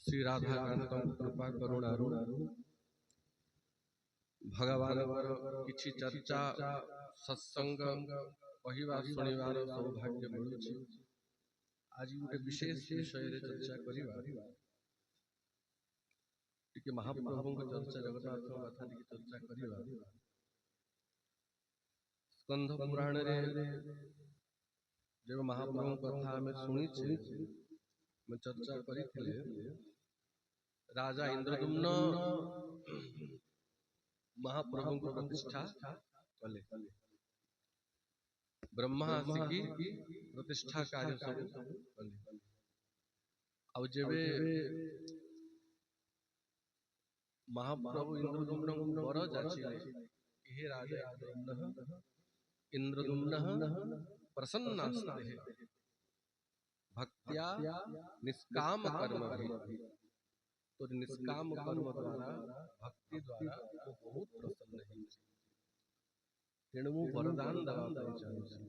श्री राधाकांत कृपा करुणारू भगवान किछि चर्चा सत्संग कहवा शुणिबार सौभाग्य मिलुछि। आज गोटे विशेष विषय रे चर्चा करिबा टिके महाप्रभु को चर्चा जगन्नाथ कथा टिके चर्चा करिबा। स्कंध पुराण रे जब महाप्रभु कथा हमें सुनी छे मैं चर्चा करी राजा इंद्रदुम्न महाप्रभु को प्रतिष्ठा कले। ब्रह्मा आसिकी प्रतिष्ठा कार्य सब कले। आउ जेबे महाप्रभु इंद्रदुम्न वर जाचिले हे राजा इंद्रदुम्न प्रसन्नास्ते भक्त्या निष्काम कर्म भी। तो निष्काम कर्म द्वारा भक्ति द्वारा वो बहुत प्रसन्न है। तेणु वो वरदान दवा चाहिए।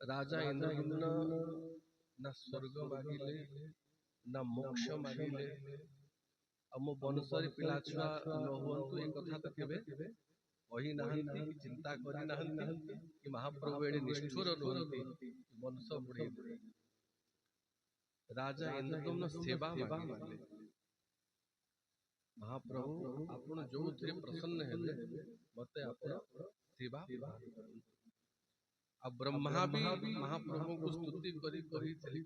राजा इंद्रदुम्न न स्वर्ग मागिले न मोक्ष मागिले आम वंशर पिला छुआ न हुअंतु एक कथा तो केबे कही नाहंती चिंता करी नाहंती कि महाप्रभु एडे निष्ठुर नुहंती वंश बुढ़े राजा इंद्रदुम्न सेवा मांगे। महाप्रभु आपण जो थे प्रसन्न हेले मते आपण सेवा अब ब्रह्मा भी महाप्रभु को स्तुति करी कही थी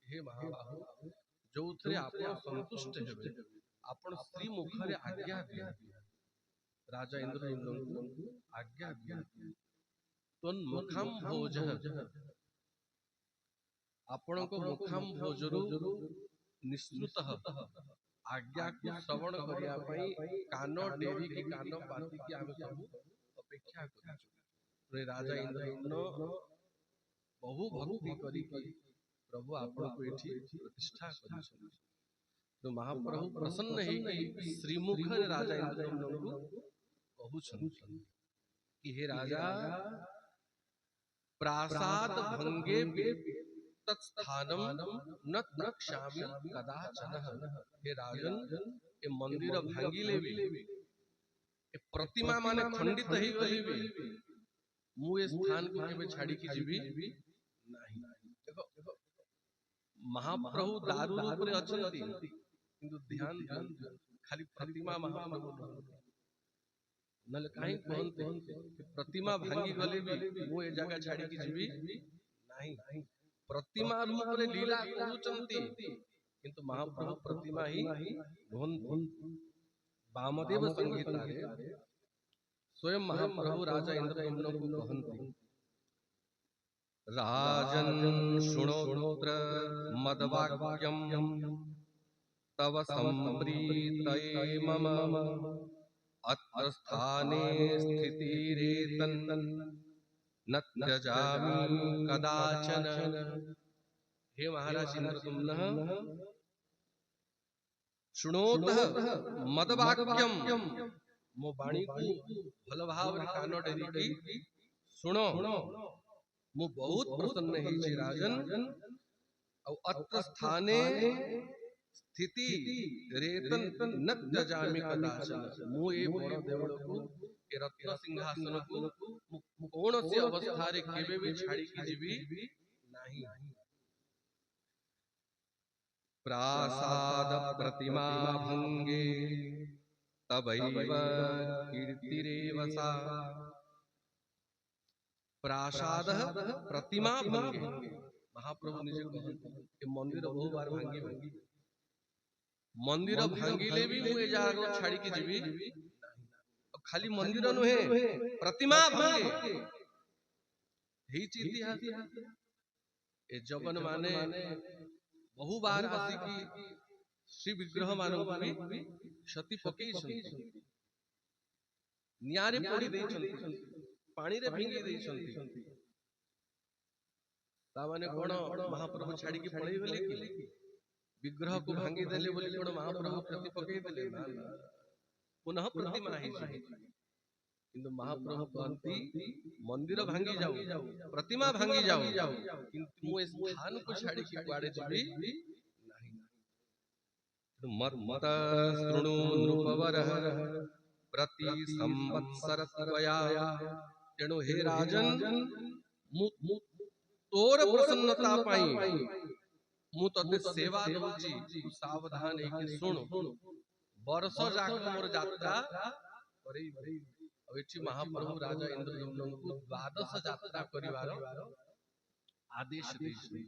हे महाबाहु जो थे आपण संतुष्ट हेबे आपण श्री मुखरे आज्ञा दिया। राजा इंद्रदुम्न को आज्ञा दिया तन मुखम भोजः आपण को मुखम भोजरु निश्रुत आज्ञा को श्रवण करिया पई कान डेरी की कान पाती की आमे सब अपेक्षा करू। राजा इंद्रदुम्न बहु भक्ति करी प्रभु आपण को एठी प्रतिष्ठा करी। तो महाप्रभु प्रसन्न है कि श्रीमुख राजा इंद्रदुम्न को कहू कि हे राजा प्रासाद भंगे तत्स्थानम न रक्षामि कदाचन। हे राजन ए मंदिर भांगिले भी ए प्रतिमा माने खंडित ही गली भी मु ए स्थान को केबे छाड़ी की जीवी नाही। देखो महाप्रभु दारू रूप रे अछंती किंतु ध्यान खाली प्रतिमा महाप्रभु नले काहे कहंते प्रतिमा भांगी गले भी मु ए जगह छाड़ी की जीवी नाही। प्रतिमा रूप रे लीला करूचंती किंतु महाप्रभु प्रतिमा ही ढोंती। वामदेव संगीता रे स्वयं महाप्रभु राजा इंद्रदुम्न को कहंती राजन शृणोत्र मदवाक्यम तव संप्रीतये मम अत्र स्थाने स्थितिरेतन न त्यजामि कदाचन। हे महाराज इंद्रदुम्न शृणोतः मदवाक्यम मो वाणी को भल भाव रे कान डेरी की सुनो मु बहुत प्रसन्न है जे राजन औ अत्र स्थाने स्थिति रेतन न त्यजामि कदाचन। मु ए बड़ देवड़ को ए रत्न सिंहासन को कौन से अवस्था रे केबे भी छाड़ी की जीवी नाही। प्रासाद प्रतिमा भंगे तबैव कीर्तिरेव सा। प्रासाद प्रतिमा भंगे महाप्रभु निजे कहते मंदिर बहु बार भांगी भांगी मंदिर भांगिले भी मु ए जागो छाड़ी की जीवी खाली मंदिर नुहे प्रतिमा भांगे ही इतिहास ए जगन माने बहु बार आसी की श्री विग्रह मानव भी क्षति पकई छथि नियारे पोड़ी देई छथि पानी रे भिंगी देई छथि ता माने कोन महाप्रभु छाड़ी की पळई गले कि विग्रह को भांगी देले बोली कोन महाप्रभु क्षति पकई देले ना पुनः प्रतिमा ही किंतु महाप्रभु कहती मंदिर भांगी जाओ प्रतिमा भांगी जाओ किंतु मु स्थान को छाड़ी की कुआडे जीवी नाही। मत्त शृणु नृपवरः प्रति संवत्सर त्वया। तेणु हे राजन तोर प्रसन्नता पाई मु तते सेवा दउची, सावधान होके सुन। वर्ष जाक मोर यात्रा करे। एठी महाप्रभु राजा इंद्रदम्न को द्वादश यात्रा करिवार आदेश देछि।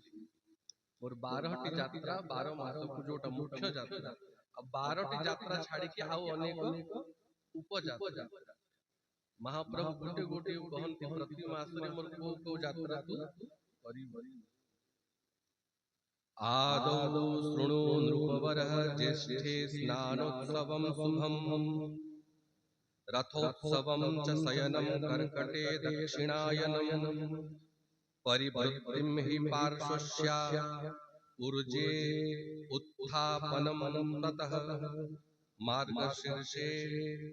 और 12 टी यात्रा 12 मास को जोटा मुख्य यात्रा, अब 12 टी यात्रा छाड़ी के आउ अनेक उपयात्रा। महाप्रभु गोटे गोटे कहंती प्रति मास रे मोर को यात्रा तू करी। आदौ शृणु नृपवरः ज्येष्ठे स्नानोत्सवं शुभम् रथोत्सवं च शयनं कर्कटे दक्षिणायनं परिवृत्तिं हि पार्श्वस्या ऊर्जे उत्थापनं ततः मार्गशीर्षे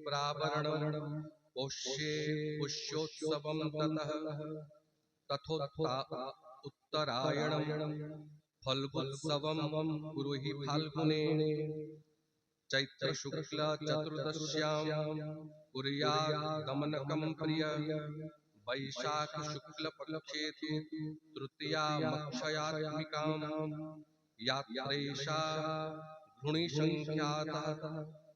प्रावरणं पौष्ये पुष्योत्सवं ततः उत्तरायणं फल्गुत्सवं कुरुहि फाल्गुने चैत्र शुक्ल चतुर्दश्यां कुर्यात् गमनकं प्रिय वैशाख शुक्ल पक्षे तृतीयामक्षयात्मिकां यात्रैषा घृणिसंख्यातः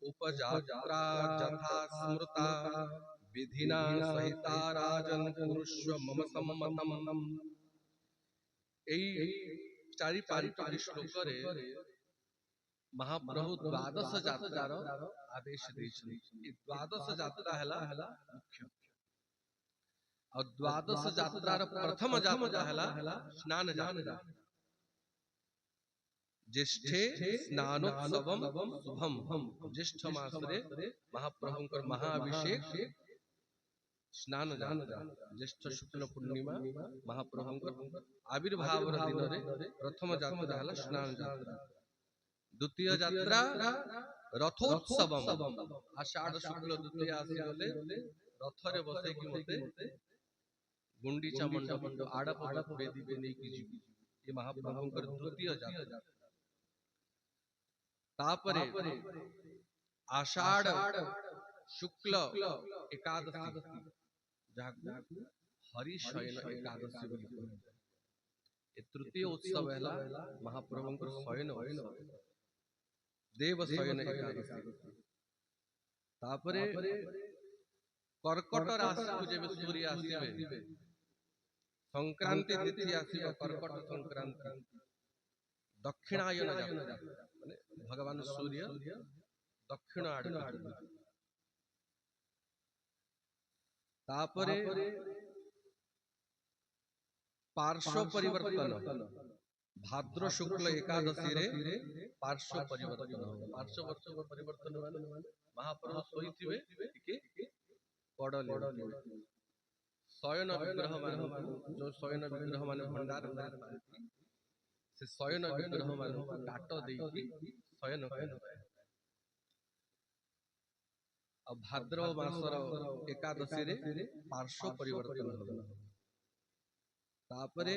उपजात्रा यथा स्मृता विधिना सहिता राजन् कुरुष्व मम सम्मतम्। चारि पारिटि श्लोक रे महाप्रभु द्वादश यात्रार आदेश देछि। द्वादश यात्रा हला मुख्य और द्वादश यात्रार प्रथम यात्रा हला स्नान यात्रा। ज्येष्ठे स्नानोत्सवम शुभम। ज्येष्ठ मास रे महाप्रभुंकर महाअभिषेक स्नान यात्रा। ज्येष्ठ शुक्ल पूर्णिमा महाप्रभुंकर आविर्भाव दिन रे प्रथम यात्रा हला स्नान यात्रा। द्वितीय यात्रा रथोत्सवम। आषाढ़ शुक्ल द्वितीय आसी गले रथरे बसे कि मते गुंडीचा मंडप आड़प वेदी पे नहीं की जीवी। ये महाप्रभुंकर द्वितीय यात्रा। तापरे आषाढ़ शुक्ल एकादशी जाकु हरिशयन एकादशी बोली कहै। ए तृतीय उत्सव हैला महाप्रभुंकर शयन उत्सव, देव शयन एकादशी। तापरे कर्कट राशि को जेबे सूर्य आसीबे संक्रांति तिथि आसीबे कर्कट संक्रांति दक्षिणायन यात्रा माने भगवान सूर्य दक्षिण आड़। तापरे पार्श्व परिवर्तन भाद्र शुक्ल एकादशी रे पार्श्व परिवर्तन। पार्श्व परिवर्तन माने महाप्रभु सोईथिबे टिके पड़ले शयन विग्रह माने जो शयन विग्रह माने भंडार से शयन विग्रह माने काट देकी शयन करबे। अब भाद्रव मासर एकादशी रे पार्श्व परिवर्तन होला। तापरे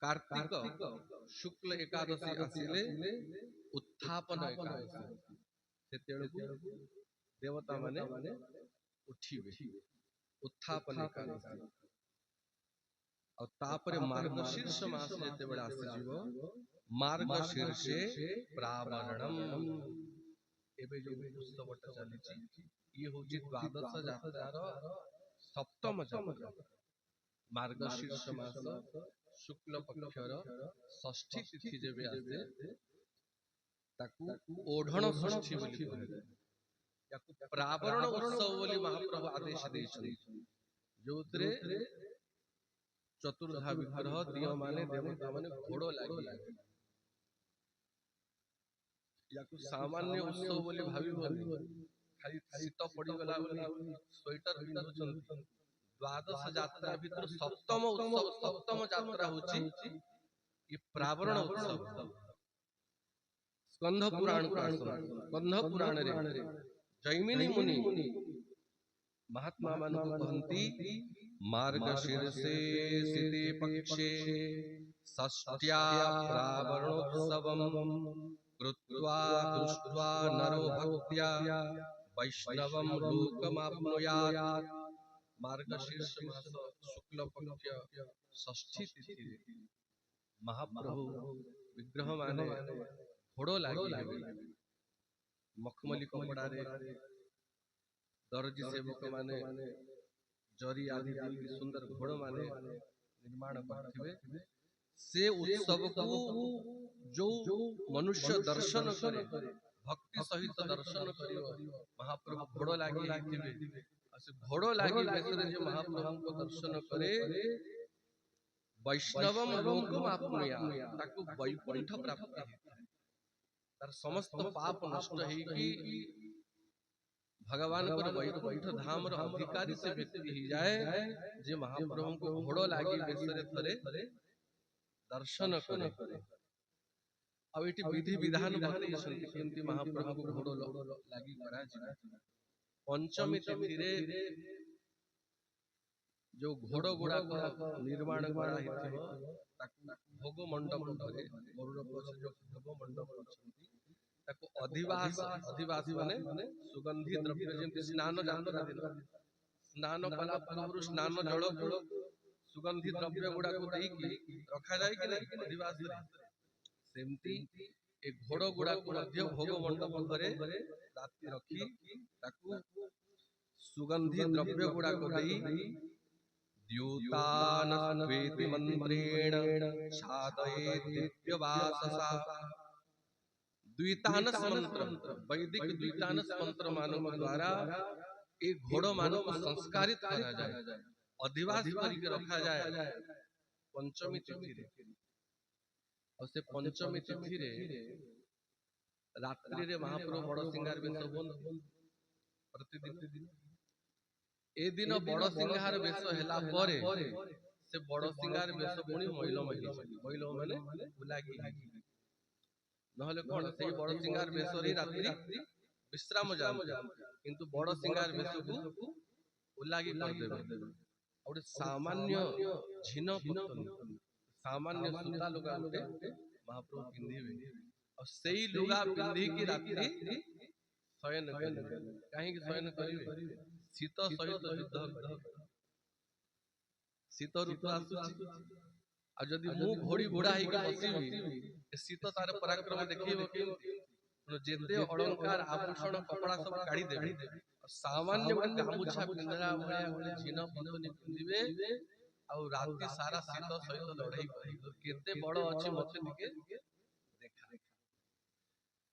कार्तिक शुक्ल एकादशी आसिले उत्थापन एकादशी। सेतेळकु देवता माने उठिबे उत्थापन एकादशी। और तापरे मार्गशीर्ष मास जेते बेला आसी जीवो मार्गशीर्षे प्रावरणम। एबे जो उत्सवटा चलीची ये होची द्वादश यात्रार सप्तम यात्रा। मार्गशीर्ष मास शुक्ल पक्षर षष्ठी तिथि जेबे आसे ताकू ओढ़ण षष्ठी बोली कहै। याकू प्रावरण उत्सव बोली महाप्रभु आदेश देछि। जोतरे चतुर्धा विग्रह दियो माने देवता माने घोड़ो लागि याकू सामान्य उत्सव बोली भाबी बोली खाली शीत पड़ी गला बोली स्वेटर पिंधुछन। द्वादश यात्रा भीतर सप्तम उत्सव सप्तम यात्रा होची ये प्रावरण उत्सव। स्कंध पुराण का स्कंध पुराण रे जैमिनी मुनि महात्मा मान को कहंती मार्गशीर्षे सिते पक्षे षष्ट्या प्रावरणोत्सवं कृत्वा दृष्ट्वा नरो भक्त्या वैष्णवं लोकमाप्नुयात्। मार्गशीर्ष मास शुक्ल पक्ष षष्ठी तिथि महाप्रभु विग्रह माने घोड़ लगी मखमली कपड़ा दर्जी सेवक माने जरी आदि सुंदर घोड़ माने निर्माण करथिबे। से उत्सव को जो मनुष्य दर्शन करे भक्ति सहित दर्शन करियो महाप्रभु घोड़ लागी हिथिबे। से घोड़ लागी बेसरे जे महाप्रभु को दर्शन करे वैष्णवम लोकम आप्नुयात् ताकू वैकुंठ प्राप्ति तार समस्त पाप नष्ट है कि भगवान को वैकुंठ धाम रो अधिकारी से व्यक्ति ही जाए जे महाप्रभु को घोड़ लागी बेसरे थरे दर्शन करे। अब एटी विधि विधान बतई संति केमती महाप्रभु को घोड़ लागी करा जिना। पंचमी तिथि रे जो घोड़ गुड़ा को निर्माण करा हिथिबो ताकू भोग मंडप धरे गरुड़ पछ जो भोग मंडप अछंती ताकू अधिवास अधिवास माने सुगंधी द्रव्य जेमति स्नान जात्रा दिन स्नान कला पूर्व स्नान जल को सुगंधी द्रव्य गुड़ा को देई की रखा जाय कि नहीं अधिवास रे सेमती एक घोड़ गुड़ा को मध्य भोग मंडप धरे राति रखी ताकू सुगंधी द्रव्य गुड़ा को देई द्यूतानस्त्वेति मंत्रेण छादयेत् दिव्यवाससा। द्वितानस मंत्र वैदिक द्वितानस मंत्र मानव द्वारा एक घोड़ो मानव को संस्कारित करा जाए अधिवास करके रखा जाए पंचमी तिथि रे। और से पंचमी तिथि रे रात्रि रे महाप्रभु बड़ सिंगार बेश होन प्रतिदिन ए दिन बड़ सिंगार बेश हैला परे से बड़ सिंगार बेश पुणी महिला महिला माने बुलागी नहले कोन से बड़ सिंगार बेश रे रात्रि विश्राम जान किंतु बड़ सिंगार बेश को बुलागी कर देबे। और सामान्य झिन पतन सामान्य सुता लुगा उठे महाप्रभु पिंधिबे और सेई लुगा पिंधि की रात्रि शयन करिबे। काहे कि शयन करिबे शीत सहित युद्ध शीत ऋतु आसुची आ जदि मु घोड़ी घोड़ा ही के बसिबी शीत तार पराक्रम देखिबो केमती जेते अलंकार आभूषण कपड़ा सब काढी देबे सामान्य गामुछा पिंधरा भया झिन पतनी पिंधिबे आ राति सारा शीत सहित लड़ाई करिबे केते बड़ अछि मते टिके देखा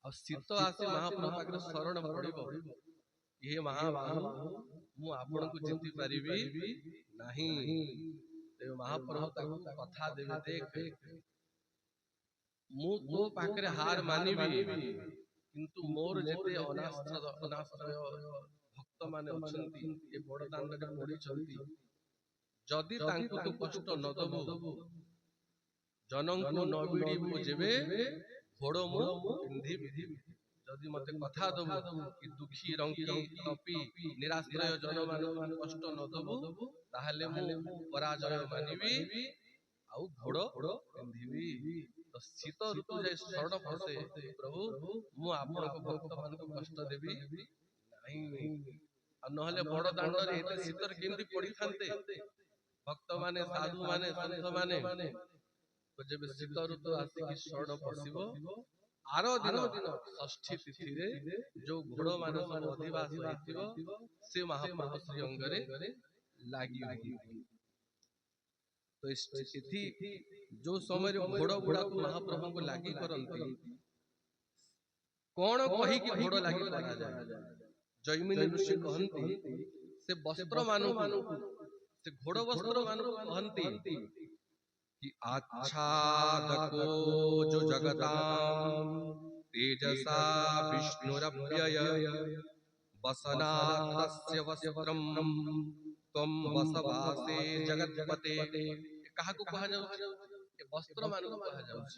आ शीत आसी महाप्रभु पाकर शरण पड़िबो ये महाबाहु मु आपण को जीति परिबी नहीं ते महाप्रभु ताकू कथा देबे देख मु तो पाकरे हार मानिबी किंतु मोर जेते अनाश्रय भक्त माने अछंती ए बड़ दांड रे पड़ी छंती जदि तांकु तो कष्ट न दबु जनंकु न बिडीबु जेबे घोड़ मु पिंधि विधि जदि मते कथा दबु कि दुखी रंकी तपी निराश्रय जन मान कष्ट न दबु ताहाले मु पराजय मानिबी आउ घोड़ पिंधिबी। तो शीत ऋतु जे शरण पसे प्रभु मु आपण को भक्त मान को कष्ट देबी नहीं आ नहले बड़ दांड रे एते शीतर केमती पड़ी थांते भक्त माने साधु माने संत माने तो जब शीत ऋतु आसी कि शरण पसिबो आरो दिन षष्ठी तिथि रे जो घोड़ मान सब अधिवास होइतिबो से महाप्रभु श्री अंगरे लागी होई। तो इस तिथि जो समय घोड़ गुड़ा को महाप्रभु को लागी करंती कौन कही कि घोड़ लागी करा जाए जैमिनी ऋषि कहंती से वस्त्र मानु से घोड़ वस्त्र मानु कहंती कि आच्छादको जो जगतां तेजसा विष्णुरव्यय वसनात्तस्य वस्त्रं त्वं वसवासे जगत्पते। कहा को कहा जाउछ ए वस्त्र मान को कहा जाउछ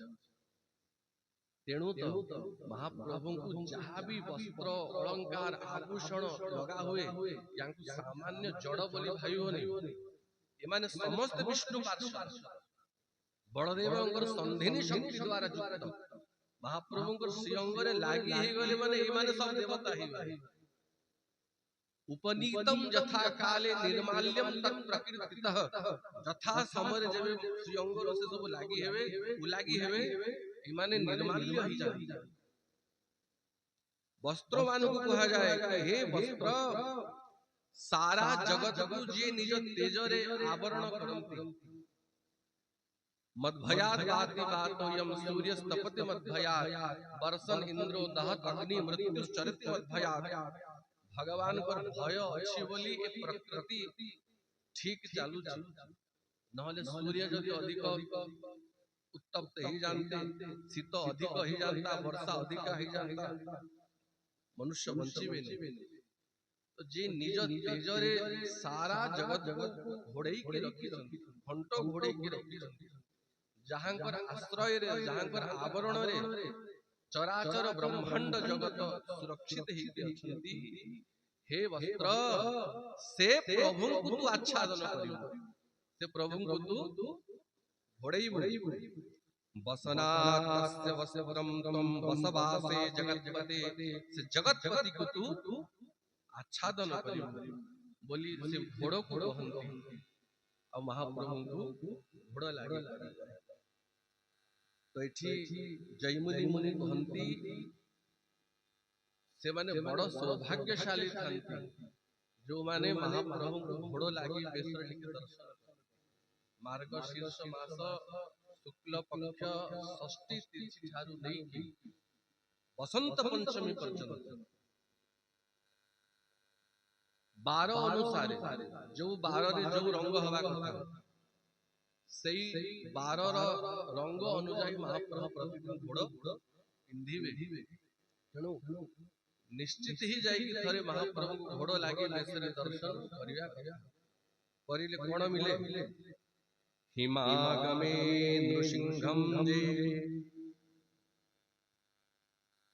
तेणु तो महाप्रभु को जहाँ भी वस्त्र अलंकार आभूषण लगा हुए यांकु सामान्य जड़ बोली भाई होनी एमाने समस्त विष्णु पार्षद बलदेव संधिनी शक्ति द्वारा युक्त महाप्रभु श्री अंगरे लागी ही गले माने ए माने सब देवता ही गले उपनीतम यथा काले निर्माल्यम तत् प्रकृतितः यथा समय जेबे श्री अंगर से सब लागी हेवे उलागी हेवे ए माने निर्माल्य ही जाई वस्त्र मान को कहा जाए कि हे वस्त्र सारा जगत को जे निज तेज रे आवरण करंती मद्भयात् वाति वातोयम सूर्यस्तपति मद्भयात् वर्षन इंद्रो दहत अग्नि मृत्यु चरित मद्भयात् भगवान पर भय अछि बोली ए प्रकृति ठीक चालू छी नहले सूर्य जदि अधिक उत्तप्त ही जानते शीत अधिक ही जानता वर्षा अधिक ही जानता मनुष्य बंचिबे नहीं तो जे निज तेज रे सारा जगत को घोड़ई के रखी घंटो घोड़ई के रखी जहांकर आश्रय रे जहांकर आवरण रे चराचर ब्रह्मांड जगत सुरक्षित ही अछंती हे वस्त्र से प्रभु को तू आच्छादन करियो से प्रभु को तू घोड़ई वसनास्य वस्त्रम तम वसवासे जगत्पते से जगत्पति को तू आच्छादन करियो बोली से घोड़ो को कहंती और महाप्रभु को घोड़ा लागे तो एठी जयमुनि मुनि कहंती से माने बड़ सौभाग्यशाली थांती जो माने महाप्रभु को घोड़ो लागी बेसर लिखे दर्शन मार्गशीर्ष मास शुक्ल पक्ष षष्ठी तिथि ठारू नहीं की बसंत पंचमी पर्यंत 12 अनुसारे जो 12 रे जो रंग हवा कथा सही 12 रंग अनुसार महाप्रभु प्रतिदिन घोड़ पिंधिबे तेणु निश्चित ही जाई थरे महाप्रभु को घोड़ लागे बेसरे दर्शन करिया करिले कोन मिले हिमागमे नृसिंहम जे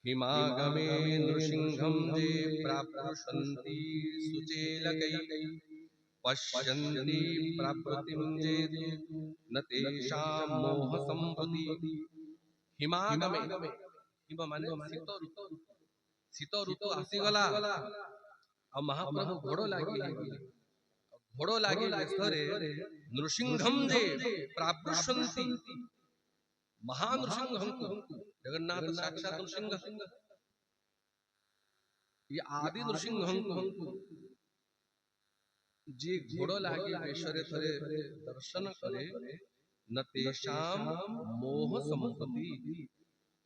हिमागमे नृसिंहम जे प्राप्नुषन्ति सुचेलकै पश्यन्ति प्रकृतिं जेतु न तेषां मोह संभूति हिमागमे हिम माने शीत ऋतु आसी गला आ महाप्रभु घोड़ो लागी बेसरे नृसिंहम जे प्राप्नुषन्ति महानृसिंहं को जगन्नाथ साक्षात नृसिंह ये आदि नृसिंहं को जे घोड़ो लागी बेसरे थरे दर्शन करे न तेषाम मोह संपत्ति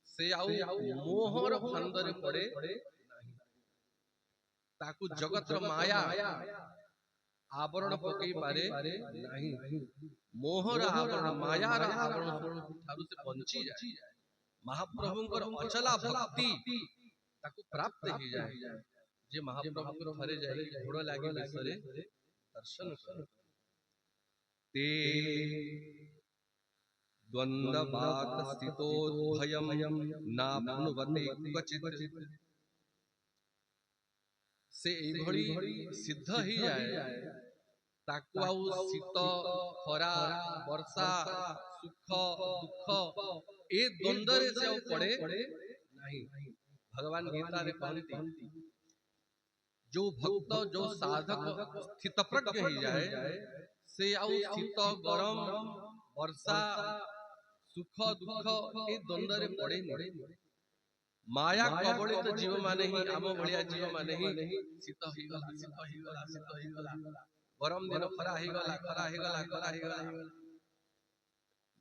से आउ मोहर फंदरे पड़े नहीं ताकु जगत माया आवरण पकई पारे नहीं मोहर आवरण मायार आवरण ठारू से बंची जाए महाप्रभुंकर अचला भक्ति ताकु प्राप्त ही जाए जे महाप्रभु थरे जाए घोड़ो लागी बेसरे दर्शन कर ते द्वंद्ववात स्थितोभयम नाप्नुवते क्वचित् से एभली सिद्ध ही जाए ताकु आउ शीत खरा वर्षा सुख दुख ए द्वंद्व रे से पड़े नहीं भगवान गीता रे कहती जो भक्त जो साधक स्थित प्रज्ञ ही जाए से आउ शीत गरम वर्षा सुख दुख ए द्वंद्व रे पड़े नहीं माया कबलित जीव माने ही आम भलिया जीव माने ही शीत ही गला गरम दिन खरा ही गला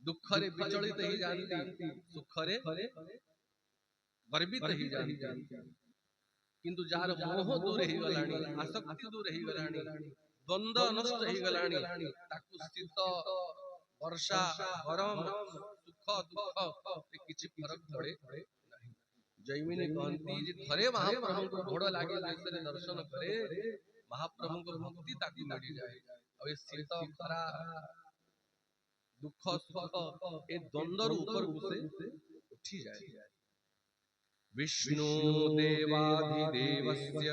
दुख रे विचलित ही जानती सुख रे गर्वित ही जानती किंतु जार मोह दूर ही गलानी आसक्ति दूर ही गलानी द्वंद्व नष्ट ही गलानी ताकु शीत वर्षा गरम सुख दुख किछि फरक पड़े नहीं जयमिनी कहती जे थरे महाप्रभु को घोड़ लागे बेसरे दर्शन करे महाप्रभु को भक्ति ताकि मिल जाए और शीत खरा दुख सुख ए द्वंद्व ऊपर से उठी जाए विष्णु देवाधिदेवस्य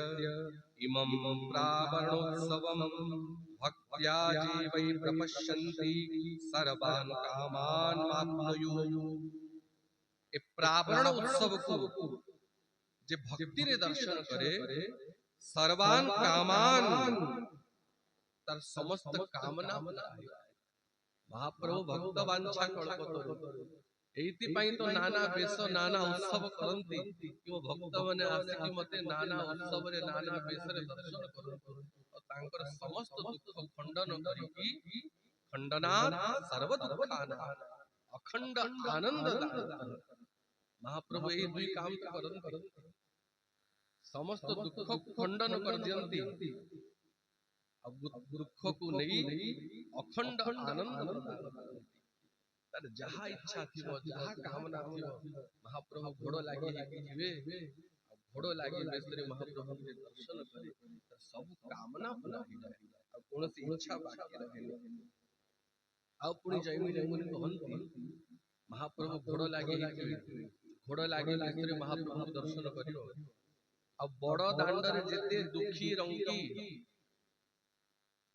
इमं प्रावरणोत्सवं भक्त भक्त्या जे वै प्रपश्यन्ति सर्वान् कामान् माप्नुयुः। ए प्रावरण उत्सव को जे भक्ति रे दर्शन करे सर्वान् कामान तार समस्त कामना पुराय। महाप्रभु भक्त वांछा कल्पतरु एइति पई तो नाना बेश नाना उत्सव करंती कि मो भक्त माने आसिकी मते नाना उत्सव रे नाना बेश रे दर्शन करंतु और तांकर समस्त दुख खंडन करिकी खंडनात् सर्व दुखाना अखंड आनंद दान महाप्रभु एई दुई काम करंती समस्त दुख खंडन कर दियंती दुख को नहीं अखंड आनंद प्रदान करती तार जहा इच्छा थिबो जहा कामना थिबो महाप्रभु घोड़ लागी हिबे घोड़ लागी बेसरे महाप्रभु के दर्शन करे सब कामना पूरा हो जाए आ कोनसी इच्छा बाकी रहे आ पुनी जैमिनी मुनि कहंती महाप्रभु घोड़ लागी बेसरे महाप्रभु दर्शन करियो आ बड़ दांड रे जेते दुखी रंगी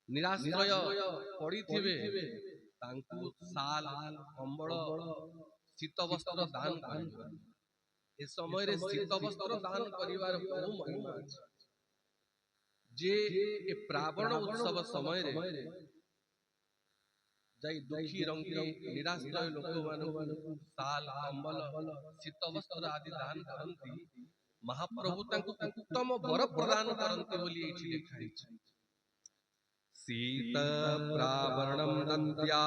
निराश्रय पड़ी थिबे तांकु साल कंबल शीत वस्त्र दान करियो ए समय रे शीत वस्त्र दान करिवार बहु महिमा अछि जे ए प्रावण उत्सव समय रे जाई दुखी रंगी निराश्रय लोक मानकु साल कंबल शीत वस्त्र आदि दान करंती महाप्रभु तांकु उत्तम वर प्रदान करंती बोली एठी लिखा अछि। शीत प्रावरणं दद्या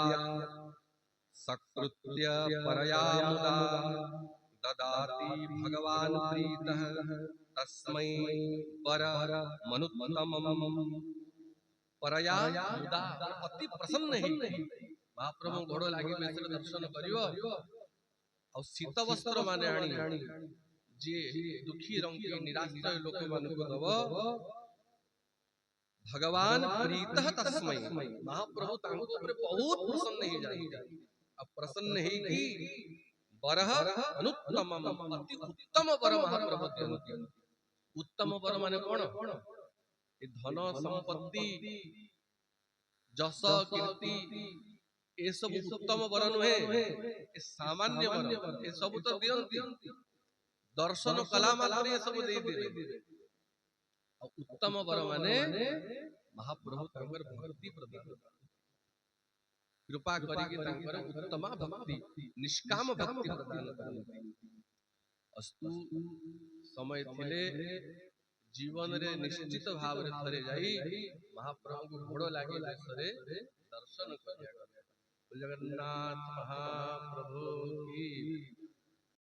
सकृत्य परया मुदा ददाति भगवान् प्रीतः तस्मै वर मनुत्तमम्। परया मुदा अति प्रसन्न ही महाप्रभु घोड़ लागी बेसर दर्शन करियो और शीत वस्त्र माने आनी जे दुखी रंगी निराश्रय लोक मानकु दबो भगवान प्रीतः तस्मै महाप्रभु तांको ऊपर बहुत प्रसन्न ही जाई अब प्रसन्न ही की वरह अनुत्तमम अति उत्तम वर महाप्रभु देंती। उत्तम वर माने कोन ए धन संपत्ति जस कीर्ति ए सब उत्तम वर नुहे ए सामान्य वर ए सब तो दियंती दर्शन कला मात्र ए सब दे देबे उत्तम वर माने महाप्रभु तांकर भक्ति प्रदान कृपा करिके तांकर उत्तम भक्ति निष्काम भक्ति प्रदान करंती। अस्तु समय थिले जीवन रे निश्चित भाव रे थरे जाई महाप्रभु को घोड़ लागी बेसरे दर्शन करिया जगन्नाथ महाप्रभु की